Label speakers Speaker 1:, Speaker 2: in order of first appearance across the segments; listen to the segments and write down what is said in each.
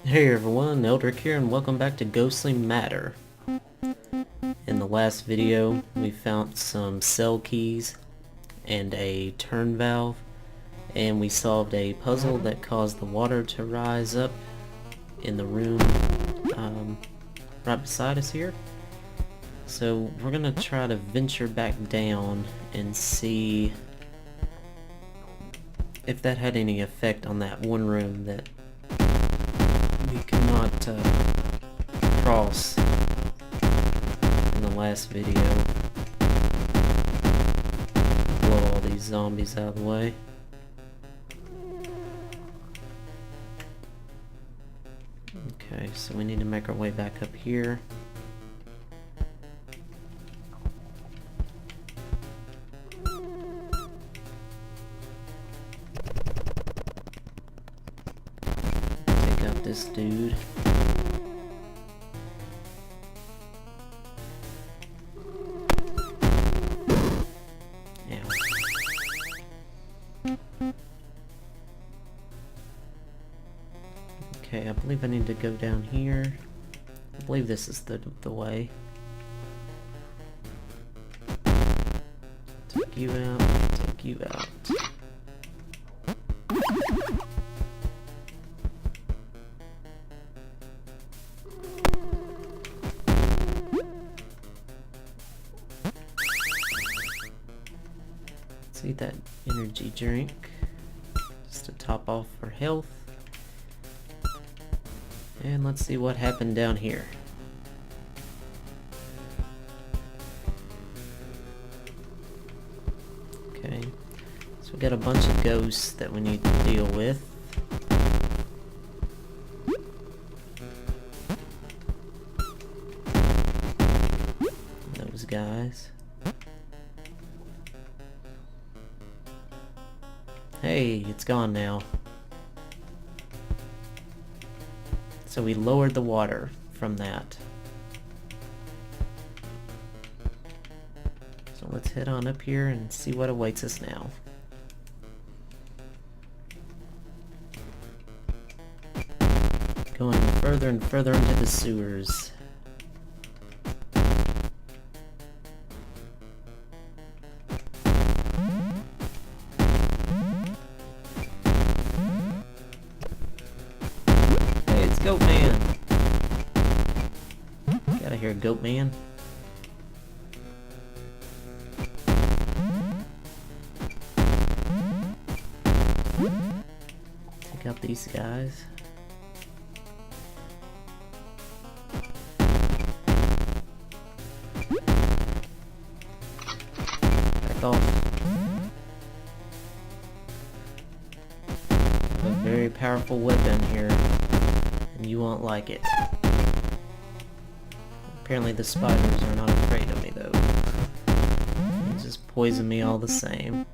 Speaker 1: Hey everyone, Eldrick here and welcome back to Ghostly Matter. In the last video we found some cell keys and a turn valve, and we solved a puzzle that caused the water to rise up in the room right beside us here. So we're gonna try to venture back down and see if that had any effect on that one room that we could not cross in the last video. Blow all these zombies out of the way. Okay, so we need to make our way back up here. Take out this dude. Okay, I believe I need to go down here. I believe this is the way. Take you out, take you out. Let's eat that energy drink just to top off our health. And let's see what happened down here. Okay, so we got a bunch of ghosts that we need to deal with. Those guys. Hey, it's gone now. So we lowered the water from that. So let's head on up here and see what awaits us now. Going further and further into the sewers. Goat man! Get out of here, goat man. Take out these guys. Back off. A very powerful weapon here. You won't like it. Apparently the spiders are not afraid of me though. They just poison me all the same.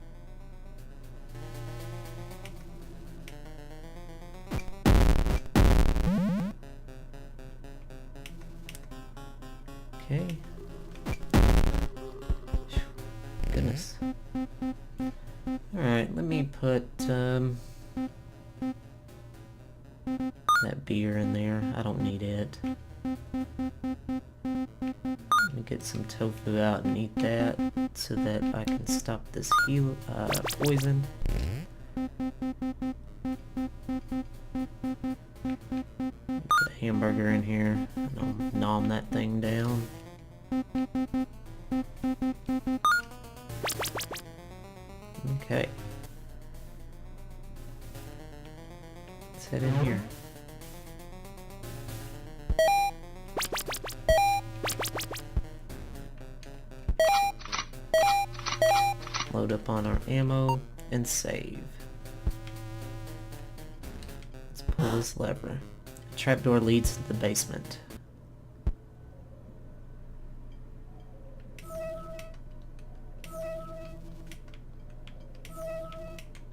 Speaker 1: Okay. Goodness. Alright, let me put that beer in there. I don't need it. Let me get some tofu out and eat that so that I can stop this poison. Put a hamburger in here and I'll nom that thing down. Okay. Let's head in here. Load up on our ammo and save. Let's pull this lever. A trapdoor leads to the basement.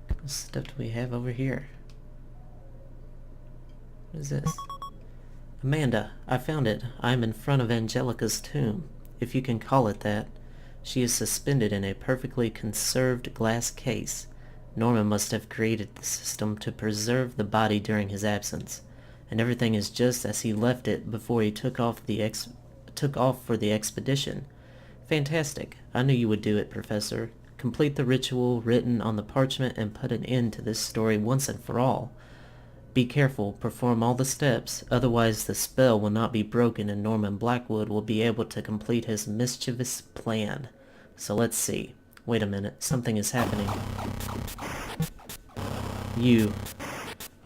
Speaker 1: What stuff do we have over here? What is this? Amanda, I found it. I'm in front of Angelica's tomb, if you can call it that. She is suspended in a perfectly conserved glass case. Norman must have created the system to preserve the body during his absence. and everything is just as he left it before he took off for the expedition. Fantastic. I knew you would do it, Professor. Complete the ritual written on the parchment and put an end to this story once and for all. Be careful, perform all the steps, otherwise the spell will not be broken and Norman Blackwood will be able to complete his mischievous plan. So let's see. Wait a minute, something is happening. You.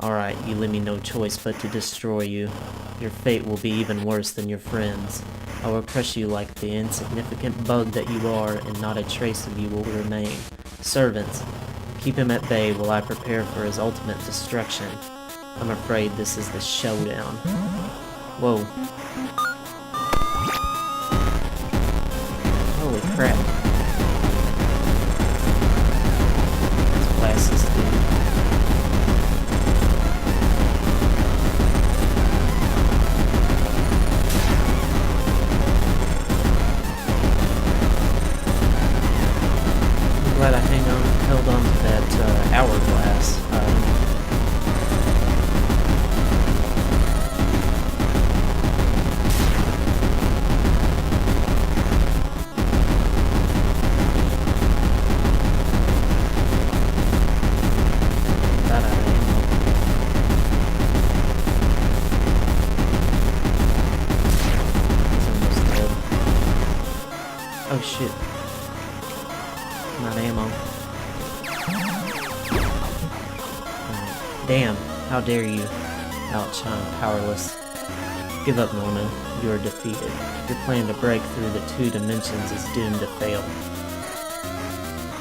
Speaker 1: Alright, you leave me no choice but to destroy you. Your fate will be even worse than your friends. I will crush you like the insignificant bug that you are, and not a trace of you will remain. Servants, keep him at bay while I prepare for his ultimate destruction. I'm afraid this is the showdown. Whoa. Holy crap. That's classist, dude. I'm glad I held on to that hourglass. Oh shit. Not ammo. Right. Damn, how dare you. Ouch, I'm powerless. Give up, Norman. You are defeated. Your plan to break through the 2 dimensions is doomed to fail.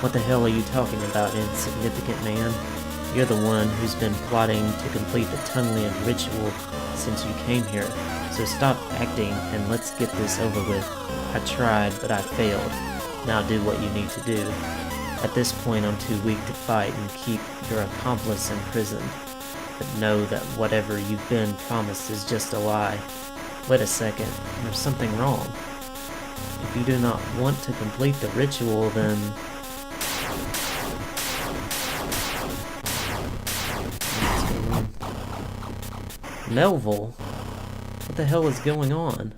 Speaker 1: What the hell are you talking about, insignificant man? You're the one who's been plotting to complete the Tunglian ritual since you came here. So stop acting and let's get this over with. I tried, but I failed. Now do what you need to do. At this point, I'm too weak to fight and keep your accomplice imprisoned. But know that whatever you've been promised is just a lie. Wait a second, there's something wrong. If you do not want to complete the ritual, then... Melvil? What the hell is going on?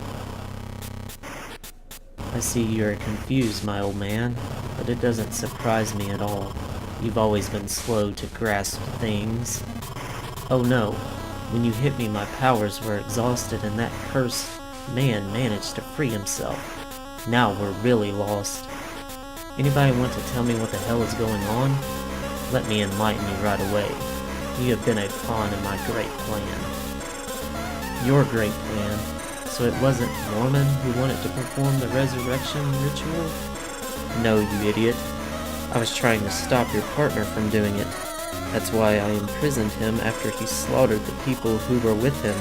Speaker 1: I see you're confused, my old man, but it doesn't surprise me at all. You've always been slow to grasp things. Oh no, when you hit me my powers were exhausted and that cursed man managed to free himself. Now we're really lost. Anybody want to tell me what the hell is going on? Let me enlighten you right away. You have been a pawn in my great plan. Your great plan? So it wasn't Norman who wanted to perform the resurrection ritual? No, you idiot. I was trying to stop your partner from doing it. That's why I imprisoned him after he slaughtered the people who were with him.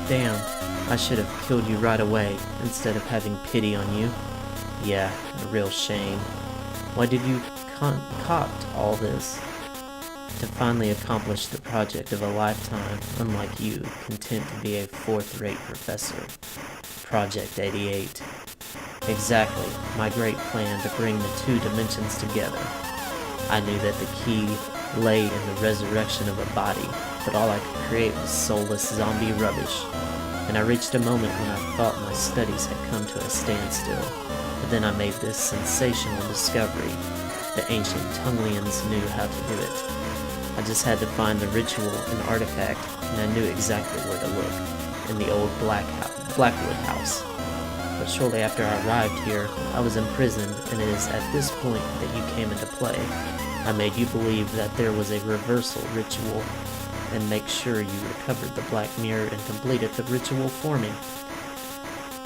Speaker 1: Damn, I should have killed you right away, instead of having pity on you. Yeah, a real shame. Why did you concoct all this? To finally accomplish the project of a lifetime, unlike you, content to be a fourth-rate professor. Project 88. Exactly, my great plan to bring the 2 dimensions together. I knew that the key lay in the resurrection of a body, but all I could create was soulless zombie rubbish. And I reached a moment when I thought my studies had come to a standstill. But then I made this sensational discovery. The ancient Tunglians knew how to do it. I just had to find the ritual and artifact, and I knew exactly where to look, in the old Blackwood house. But shortly after I arrived here, I was imprisoned, and it is at this point that you came into play. I made you believe that there was a reversal ritual, and make sure you recovered the Black Mirror and completed the ritual for me.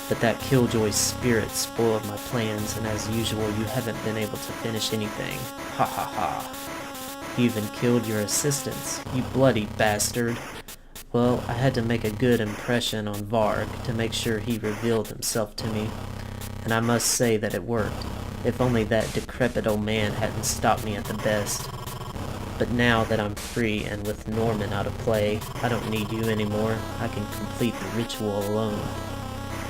Speaker 1: But that killjoy spirit spoiled my plans, and as usual, you haven't been able to finish anything. Ha ha ha. You even killed your assistants, you bloody bastard. Well, I had to make a good impression on Varg to make sure he revealed himself to me. And I must say that it worked. If only that decrepit old man hadn't stopped me at the best. But now that I'm free and with Norman out of play, I don't need you anymore. I can complete the ritual alone.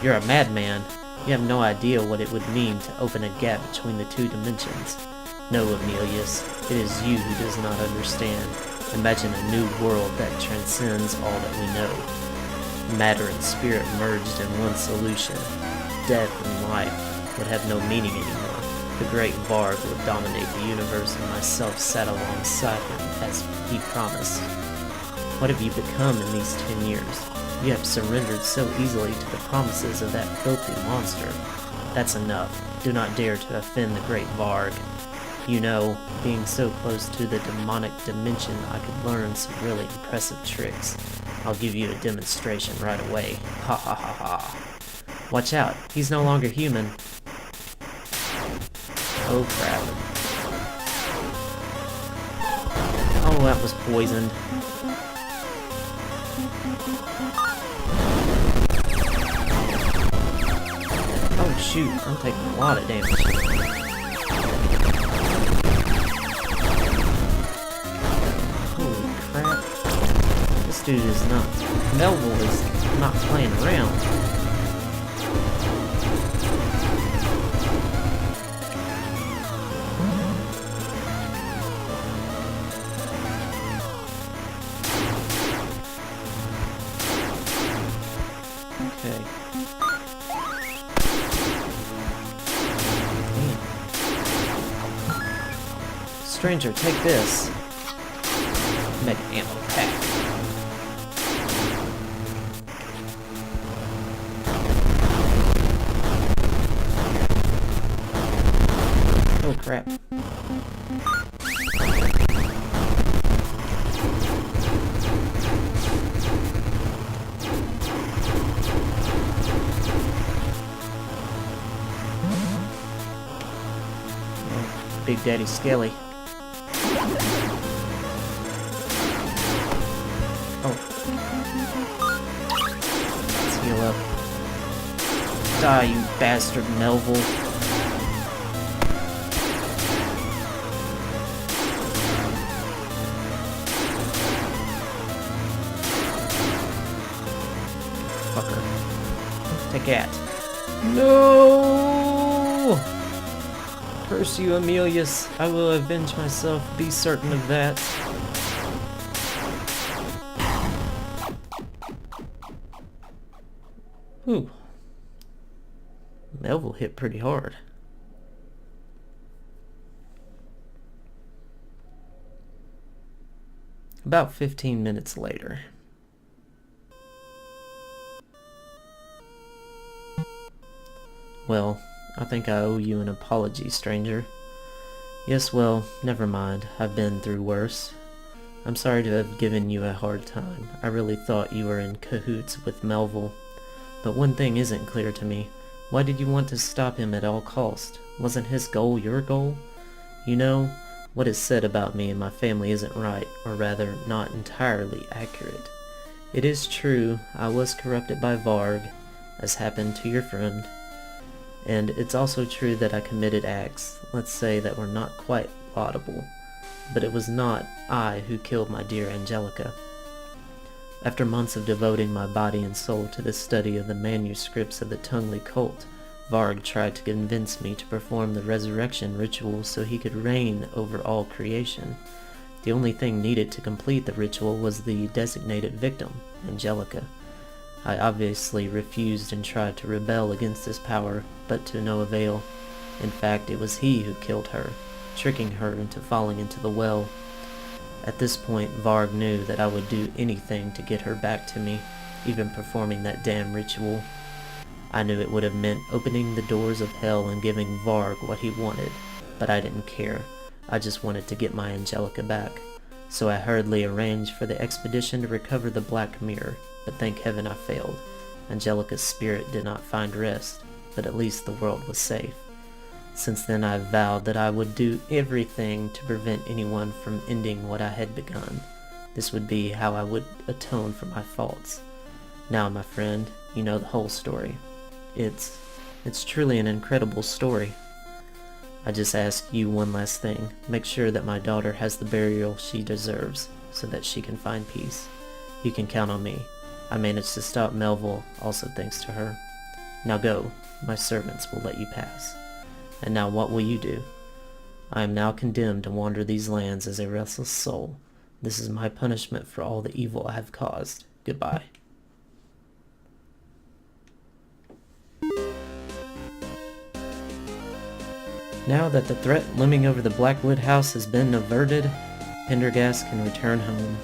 Speaker 1: You're a madman. You have no idea what it would mean to open a gap between the 2 dimensions. No, Emilius, it is you who does not understand. Imagine a new world that transcends all that we know. Matter and spirit merged in one solution. Death and life would have no meaning anymore. The great Varg would dominate the universe and myself sat alongside him as he promised. What have you become in these 10 years? You have surrendered so easily to the promises of that filthy monster. That's enough. Do not dare to offend the great Varg. You know, being so close to the demonic dimension, I could learn some really impressive tricks. I'll give you a demonstration right away. Ha ha ha ha. Watch out, he's no longer human. Oh crap. Oh, that was poisoned. Oh shoot, I'm taking a lot of damage. This dude is not... Melvil is not playing around. Okay. Damn. Stranger, take this. Mega ammo pack. Oh crap. Oh, Big Daddy Skelly. Oh. Let's heal up. Die, you bastard Melvil. Take that. No! Curse you, Emilius. I will avenge myself. Be certain of that. Whew. Melvil hit pretty hard. About 15 minutes later. Well, I think I owe you an apology, stranger. Yes, well, never mind. I've been through worse. I'm sorry to have given you a hard time. I really thought you were in cahoots with Melvil. But one thing isn't clear to me. Why did you want to stop him at all cost? Wasn't his goal your goal? You know, what is said about me and my family isn't right, or rather, not entirely accurate. It is true, I was corrupted by Varg, as happened to your friend. And it's also true that I committed acts, let's say, that were not quite laudable. But it was not I who killed my dear Angelica. After months of devoting my body and soul to the study of the manuscripts of the Tungli cult, Varg tried to convince me to perform the resurrection ritual so he could reign over all creation. The only thing needed to complete the ritual was the designated victim, Angelica. I obviously refused and tried to rebel against his power, but to no avail. In fact, it was he who killed her, tricking her into falling into the well. At this point, Varg knew that I would do anything to get her back to me, even performing that damn ritual. I knew it would have meant opening the doors of hell and giving Varg what he wanted, but I didn't care. I just wanted to get my Angelica back. So I hurriedly arranged for the expedition to recover the Black Mirror, but thank heaven I failed. Angelica's spirit did not find rest, but at least the world was safe. Since then I vowed that I would do everything to prevent anyone from ending what I had begun. This would be how I would atone for my faults. Now, my friend, you know the whole story. It's truly an incredible story. I just ask you one last thing. Make sure that my daughter has the burial she deserves, so that she can find peace. You can count on me. I managed to stop Melvil, also thanks to her. Now go. My servants will let you pass. And now what will you do? I am now condemned to wander these lands as a restless soul. This is my punishment for all the evil I have caused. Goodbye. Now that the threat looming over the Blackwood house has been averted, Penderghast can return home.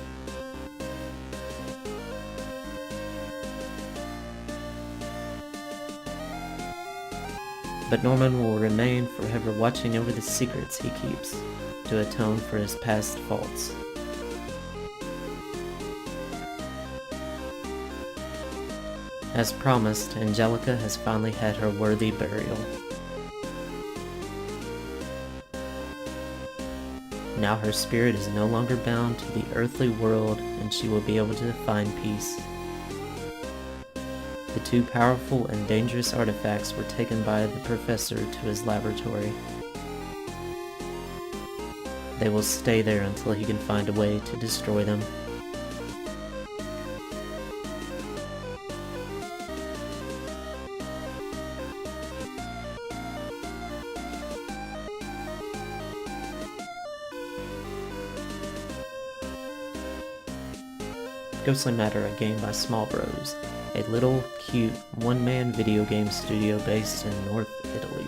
Speaker 1: But Norman will remain forever watching over the secrets he keeps to atone for his past faults. As promised, Angelica has finally had her worthy burial. Now her spirit is no longer bound to the earthly world, and she will be able to find peace. The two powerful and dangerous artifacts were taken by the professor to his laboratory. They will stay there until he can find a way to destroy them. Ghostly Matter, a game by Small Bros, a little, cute, one-man video game studio based in North Italy.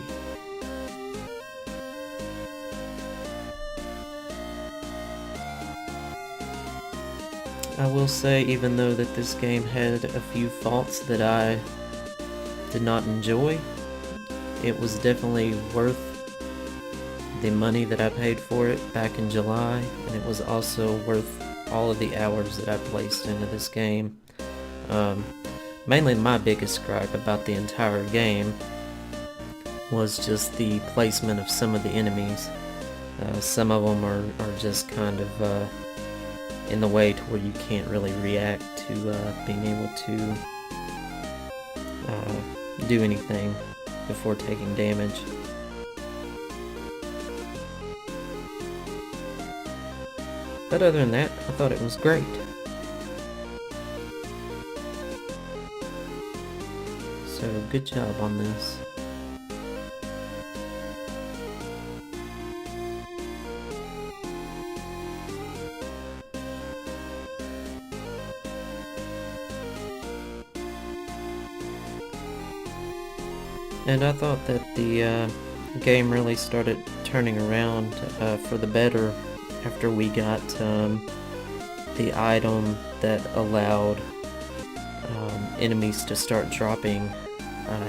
Speaker 1: I will say, even though that this game had a few faults that I did not enjoy, it was definitely worth the money that I paid for it back in July, and it was also worth all of the hours that I placed into this game. Mainly my biggest gripe about the entire game was just the placement of some of the enemies. Some of them are just kind of in the way to where you can't really react to being able to do anything before taking damage. But other than that, I thought it was great. So, good job on this. And I thought that the game really started turning around for the better after we got the item that allowed enemies to start dropping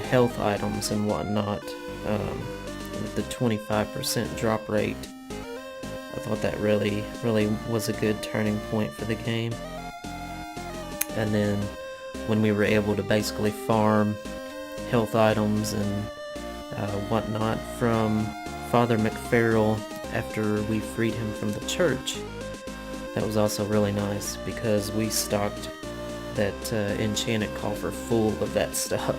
Speaker 1: health items and whatnot with the 25% drop rate. I thought that really was a good turning point for the game. And then when we were able to basically farm health items and whatnot from Father McFarrell after we freed him from the church, that was also really nice because we stocked that enchanted coffer full of that stuff.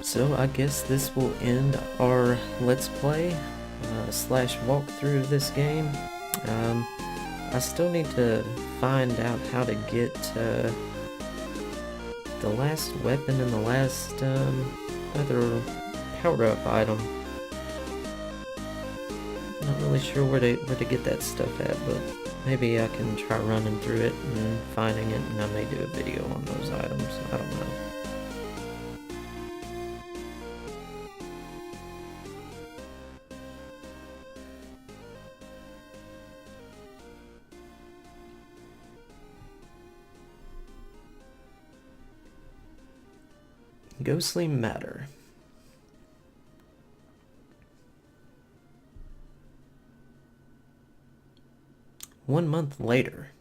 Speaker 1: So I guess this will end our Let's Play slash walkthrough of this game. I still need to find out how to get the last weapon and the last other power-up item. Not really sure where to get that stuff at, but maybe I can try running through it and finding it, and I may do a video on those items. I don't know. Ghostly Matter. One month later.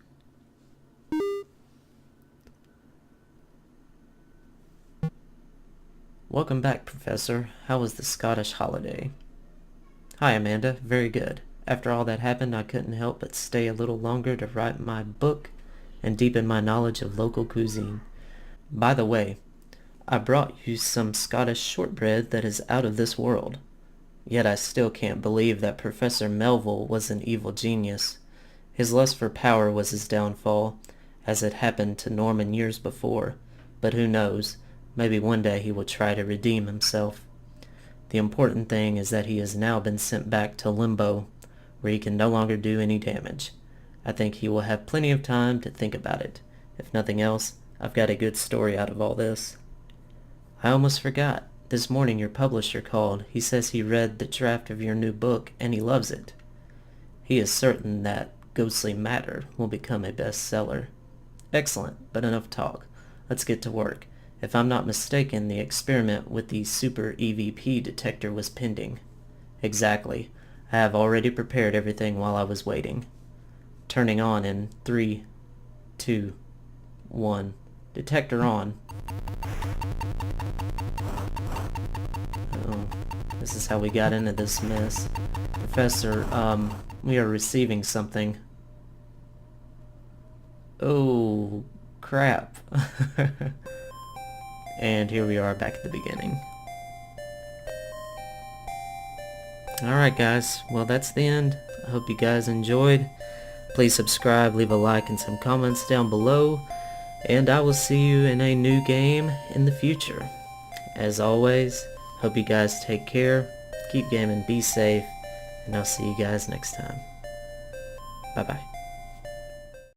Speaker 1: Welcome back, Professor. How was the Scottish holiday? Hi, Amanda. Very good. After all that happened, I couldn't help but stay a little longer to write my book and deepen my knowledge of local cuisine. By the way, I brought you some Scottish shortbread that is out of this world. Yet I still can't believe that Professor Melvil was an evil genius. His lust for power was his downfall, as had happened to Norman years before, but who knows, maybe one day he will try to redeem himself. The important thing is that he has now been sent back to Limbo, where he can no longer do any damage. I think he will have plenty of time to think about it. If nothing else, I've got a good story out of all this. I almost forgot. This morning your publisher called. He says he read the draft of your new book, and he loves it. He is certain that Ghostly Matter will become a bestseller. Excellent, but enough talk. Let's get to work. If I'm not mistaken, the experiment with the super EVP detector was pending. Exactly. I have already prepared everything while I was waiting. Turning on in 3, 2, 1. Detector on. Oh, this is how we got into this mess. Professor, we are receiving something. Oh, crap. And here we are back at the beginning. Alright guys, well that's the end. I hope you guys enjoyed. Please subscribe, leave a like and some comments down below. And I will see you in a new game in the future. As always, hope you guys take care, keep gaming, be safe, and I'll see you guys next time. Bye bye.